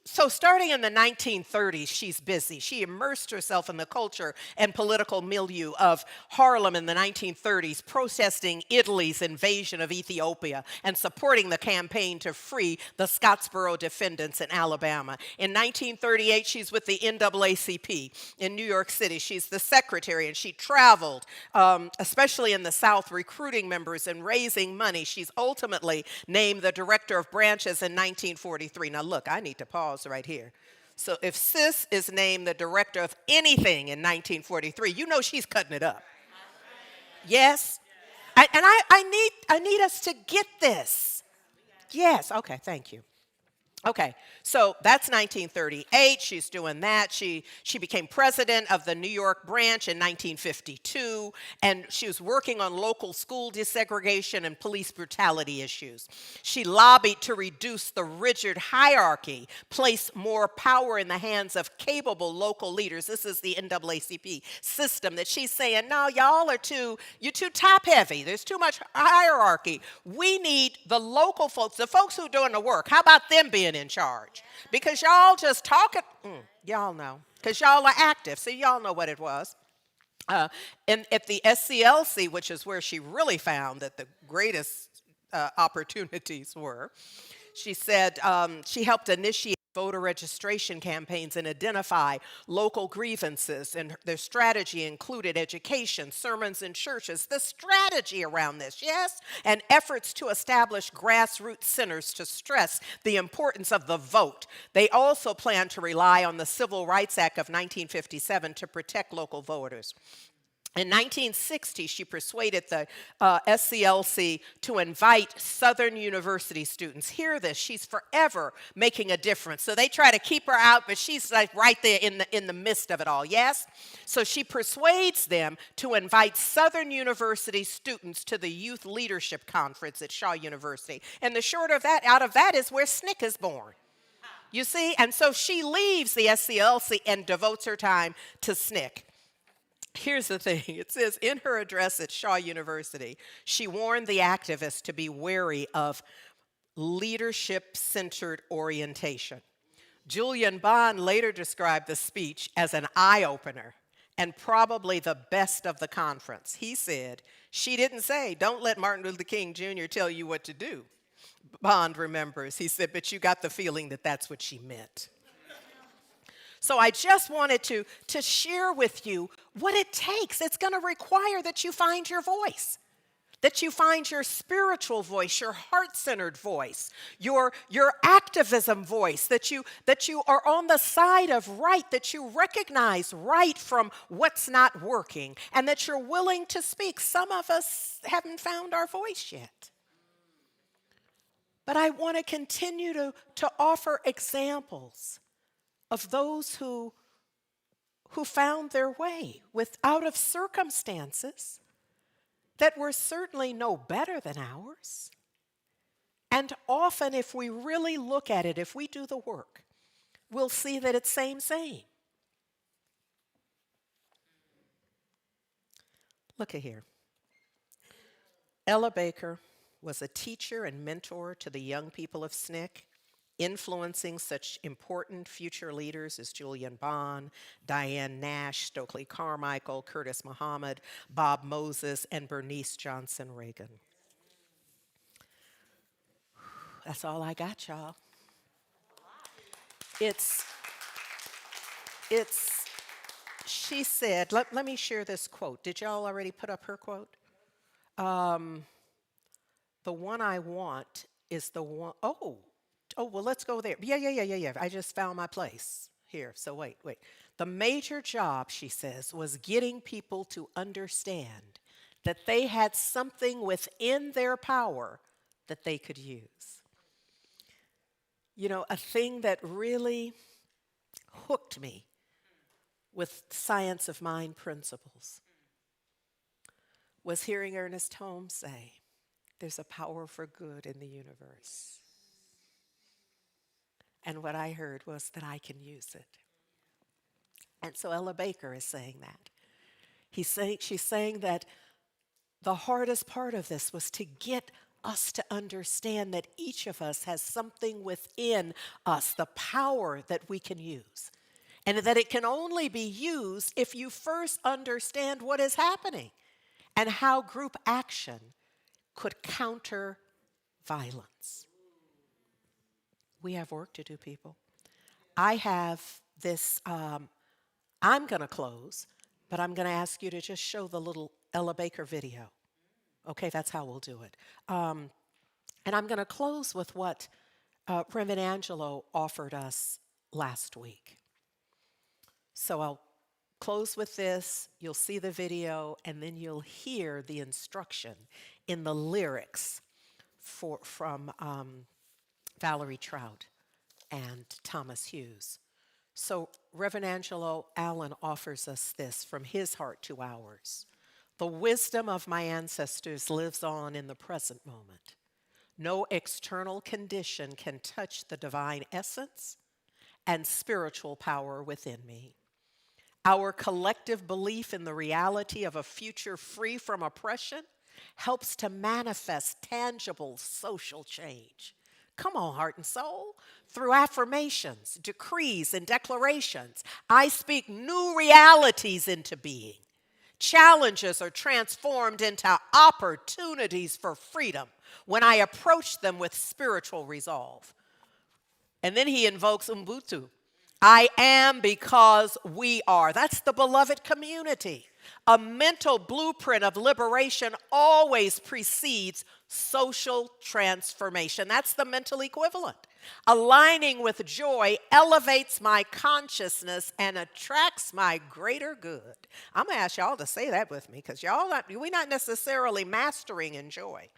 So starting in the 1930s, she's busy. She immersed herself in the culture and political milieu of Harlem in the 1930s, protesting Italy's invasion of Ethiopia and supporting the campaign to free the Scottsboro defendants in Alabama. In 1938, she's with the NAACP in New York City. She's the secretary, and she traveled, especially in the South, recruiting members and raising money. She's ultimately named the director of branches in 1943. Now look, I need to pause right here. So if Sis is named the director of anything in 1943, you know she's cutting it up. Yes? I need us to get this. Yes, okay, thank you. Okay, so that's 1938. She's doing that. She became president of the New York branch in 1952, and she was working on local school desegregation and police brutality issues. She lobbied to reduce the rigid hierarchy, place more power in the hands of capable local leaders. This is the NAACP system that she's saying, no, y'all are you're too top heavy. There's too much hierarchy. We need the local folks, the folks who are doing the work. How about them being in charge? Because y'all just talking, y'all know, because y'all are active, so y'all know what it was. And at the SCLC, which is where she really found that the greatest opportunities were, she said she helped initiate voter registration campaigns and identify local grievances, and their strategy included education, sermons in churches, the strategy around this, yes, and efforts to establish grassroots centers to stress the importance of the vote. They also planned to rely on the Civil Rights Act of 1957 to protect local voters. In 1960, she persuaded the SCLC to invite Southern University students. Hear this, she's forever making a difference. So they try to keep her out, but she's like right there in the midst of it all, yes? So she persuades them to invite Southern University students to the Youth Leadership Conference at Shaw University. And the short of that, out of that is where SNCC is born. You see? And so she leaves the SCLC and devotes her time to SNCC. Here's the thing, it says in her address at Shaw University, she warned the activists to be wary of leadership-centered orientation. Julian Bond later described the speech as an eye-opener and probably the best of the conference. He said, she didn't say, don't let Martin Luther King Jr. tell you what to do. Bond remembers, he said, but you got the feeling that that's what she meant. So I just wanted to share with you what it takes. It's going to require that you find your voice, that you find your spiritual voice, your heart-centered voice, your activism voice, that you are on the side of right, that you recognize right from what's not working, and that you're willing to speak. Some of us haven't found our voice yet. But I want to continue to offer examples of those who found their way out of circumstances that were certainly no better than ours. And often, if we really look at it, if we do the work, we'll see that it's same. Look at here. Ella Baker was a teacher and mentor to the young people of SNCC, influencing such important future leaders as Julian Bond, Diane Nash, Stokely Carmichael, Curtis Muhammad, Bob Moses, and Bernice Johnson Reagan. That's all I got, y'all. She said, let me share this quote. Did y'all already put up her quote? The one I want is the one, well, let's go there. Yeah. I just found my place here. So wait. The major job, she says, was getting people to understand that they had something within their power that they could use. You know, a thing that really hooked me with science of mind principles was hearing Ernest Holmes say, there's a power for good in the universe. And what I heard was that I can use it. And so Ella Baker is saying that. She's saying that the hardest part of this was to get us to understand that each of us has something within us, the power that we can use. And that it can only be used if you first understand what is happening and how group action could counter violence. We have work to do, people. I have this, I'm going to close, but I'm going to ask you to just show the little Ella Baker video. Okay, that's how we'll do it. And I'm going to close with what Reverend Angelo offered us last week. So I'll close with this, you'll see the video, and then you'll hear the instruction in the lyrics from Valerie Trout and Thomas Hughes. So Reverend Angelo Allen offers us this from his heart to ours. The wisdom of my ancestors lives on in the present moment. No external condition can touch the divine essence and spiritual power within me. Our collective belief in the reality of a future free from oppression helps to manifest tangible social change. Come on, heart and soul. Through affirmations, decrees, and declarations, I speak new realities into being. Challenges are transformed into opportunities for freedom when I approach them with spiritual resolve. And then he invokes Ubuntu. I am because we are. That's the beloved community. A mental blueprint of liberation always precedes social transformation. That's the mental equivalent. Aligning with joy elevates my consciousness and attracts my greater good. I'm going to ask y'all to say that with me because we're not necessarily mastering in joy.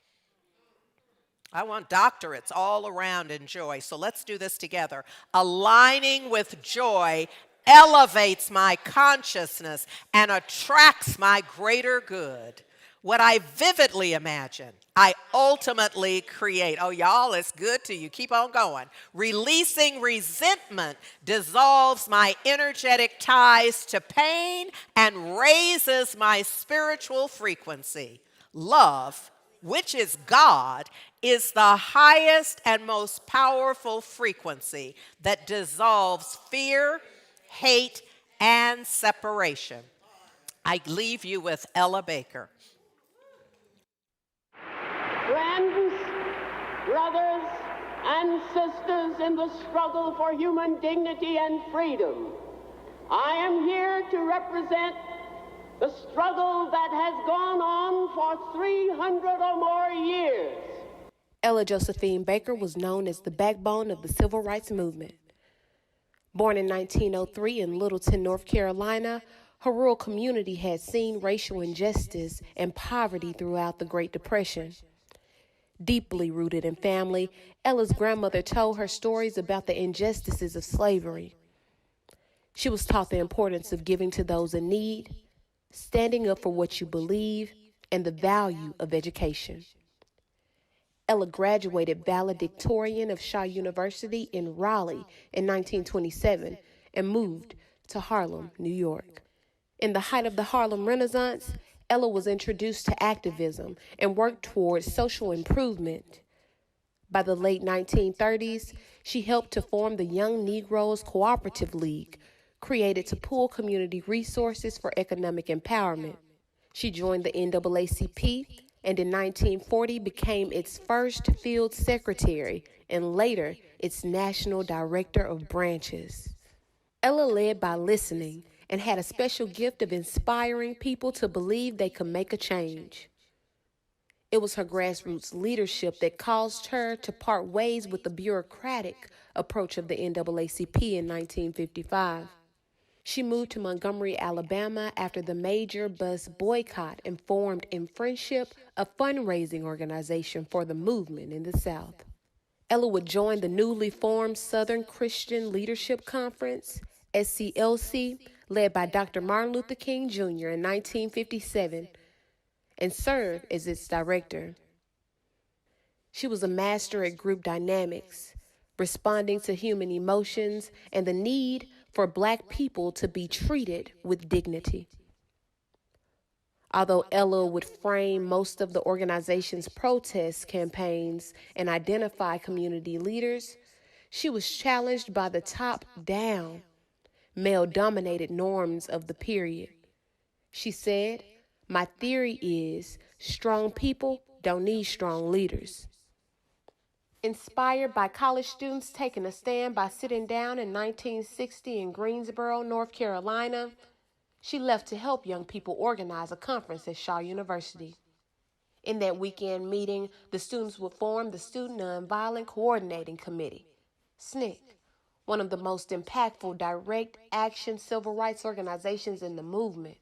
I want doctorates all around in joy. So let's do this together. Aligning with joy elevates my consciousness and attracts my greater good. What I vividly imagine, I ultimately create. Oh, y'all, it's good to you. Keep on going. Releasing resentment dissolves my energetic ties to pain and raises my spiritual frequency. Love, which is God, is the highest and most powerful frequency that dissolves fear, hate, and separation. I leave you with Ella Baker. Friends, brothers, and sisters in the struggle for human dignity and freedom, I am here to represent the struggle that has gone on for 300 or more years. Ella Josephine Baker was known as the backbone of the civil rights movement. Born in 1903 in Littleton, North Carolina, her rural community had seen racial injustice and poverty throughout the Great Depression. Deeply rooted in family, Ella's grandmother told her stories about the injustices of slavery. She was taught the importance of giving to those in need, standing up for what you believe, and the value of education. Ella graduated valedictorian of Shaw University in Raleigh in 1927 and moved to Harlem, New York. In the height of the Harlem Renaissance, Ella was introduced to activism and worked towards social improvement. By the late 1930s, she helped to form the Young Negroes Cooperative League, created to pool community resources for economic empowerment. She joined the NAACP and in 1940 became its first field secretary and later its national director of branches. Ella led by listening and had a special gift of inspiring people to believe they could make a change. It was her grassroots leadership that caused her to part ways with the bureaucratic approach of the NAACP in 1955. She moved to Montgomery, Alabama after the major bus boycott and formed in friendship a fundraising organization for the movement in the South. Ella would join the newly formed Southern Christian Leadership Conference, SCLC, led by Dr. Martin Luther King Jr. in 1957, and served as its director. She was a master at group dynamics, responding to human emotions and the need for Black people to be treated with dignity. Although Ella would frame most of the organization's protest campaigns and identify community leaders, she was challenged by the top-down, male-dominated norms of the period. She said, "My theory is strong people don't need strong leaders." Inspired by college students taking a stand by sitting down in 1960 in Greensboro, North Carolina, she left to help young people organize a conference at Shaw University. In that weekend meeting, the students would form the Student Nonviolent Coordinating Committee, SNCC, one of the most impactful direct action civil rights organizations in the movement.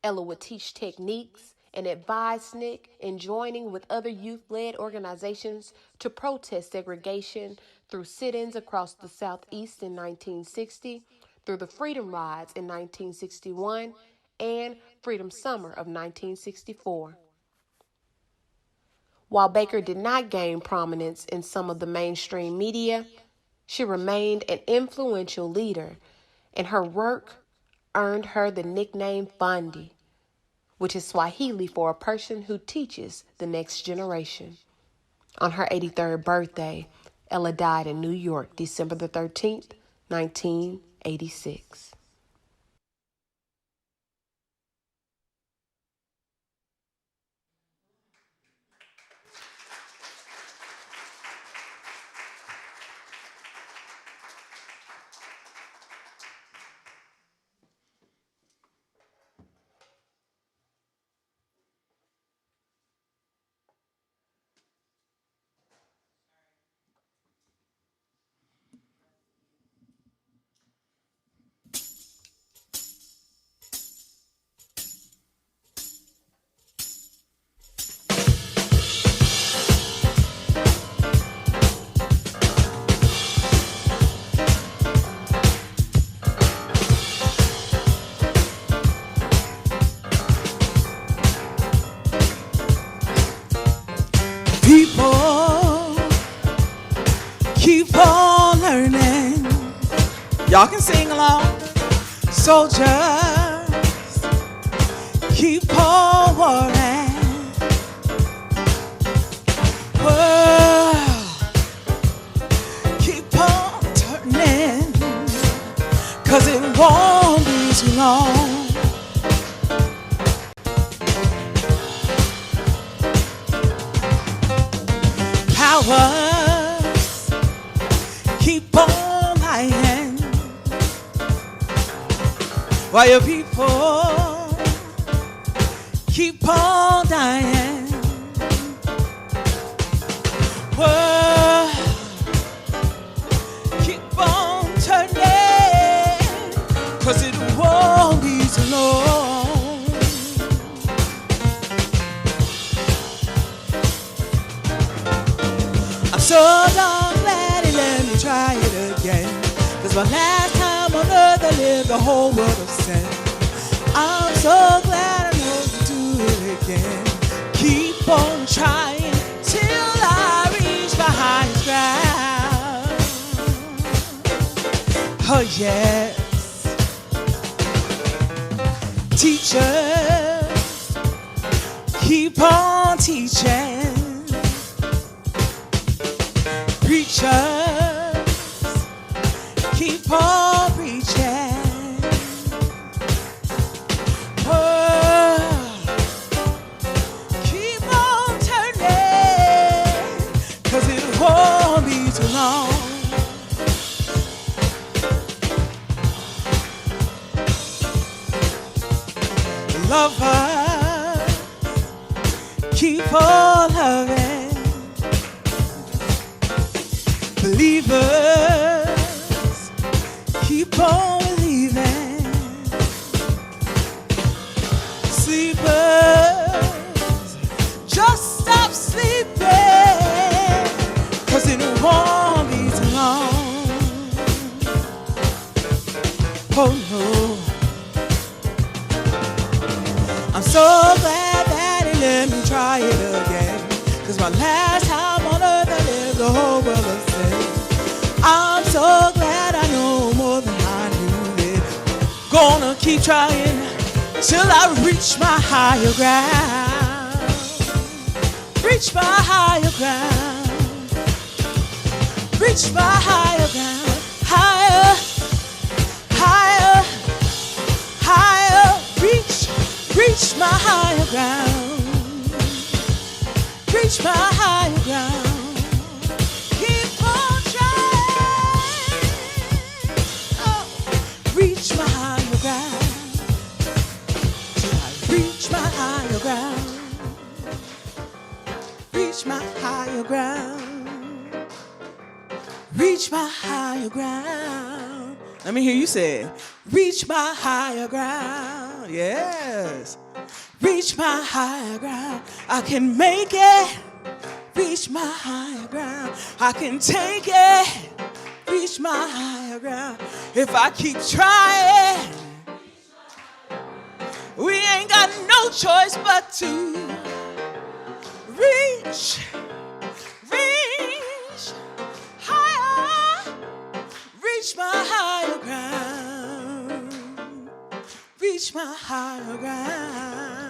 Ella would teach techniques and advise SNCC in joining with other youth-led organizations to protest segregation through sit-ins across the Southeast in 1960, through the Freedom Rides in 1961, and Freedom Summer of 1964. While Baker did not gain prominence in some of the mainstream media, she remained an influential leader, and her work earned her the nickname Fundi, which is Swahili for a person who teaches the next generation. On her 83rd birthday, Ella died in New York, December the 13th, 1986. People keep on learning. Y'all can sing along. Soldiers keep on warring. World keep on turning, 'cause it won't be too long. Powers keep on lying, while your people keep on dying. World keep on turning, 'cause it won't be too long. So long glad he let me try it again, 'cause my last time on earth I lived the whole world of sin. I'm so glad I know to do it again. Keep on trying till I reach the highest ground. Oh yes. Teachers keep on teaching. Preachers keep on preaching. World keep on turning, 'cause it won't be too long. Lovers keep on loving. Believers keep on believing. Sleepers just stop sleeping, 'cause it won't be too long. Oh no, I'm so glad that he let me try it again, 'cause my last time on earth I lived the whole world of sin. I'm so glad I know more than I knew then. Gonna keep trying till I reach my higher ground. Reach my higher ground. Reach my higher ground. Higher, higher, higher. Reach my higher ground. Reach my higher ground. Keep on trying. Oh, reach my higher ground. Till I reach my higher ground. Reach my higher ground. Reach my higher ground. Let me hear you say it. Reach my higher ground. Yes. Reach my higher ground. I can make it. Reach my higher ground. I can take it. Reach my higher ground. If I keep trying, we ain't got no choice but to reach higher. Reach my higher ground. Reach my higher ground.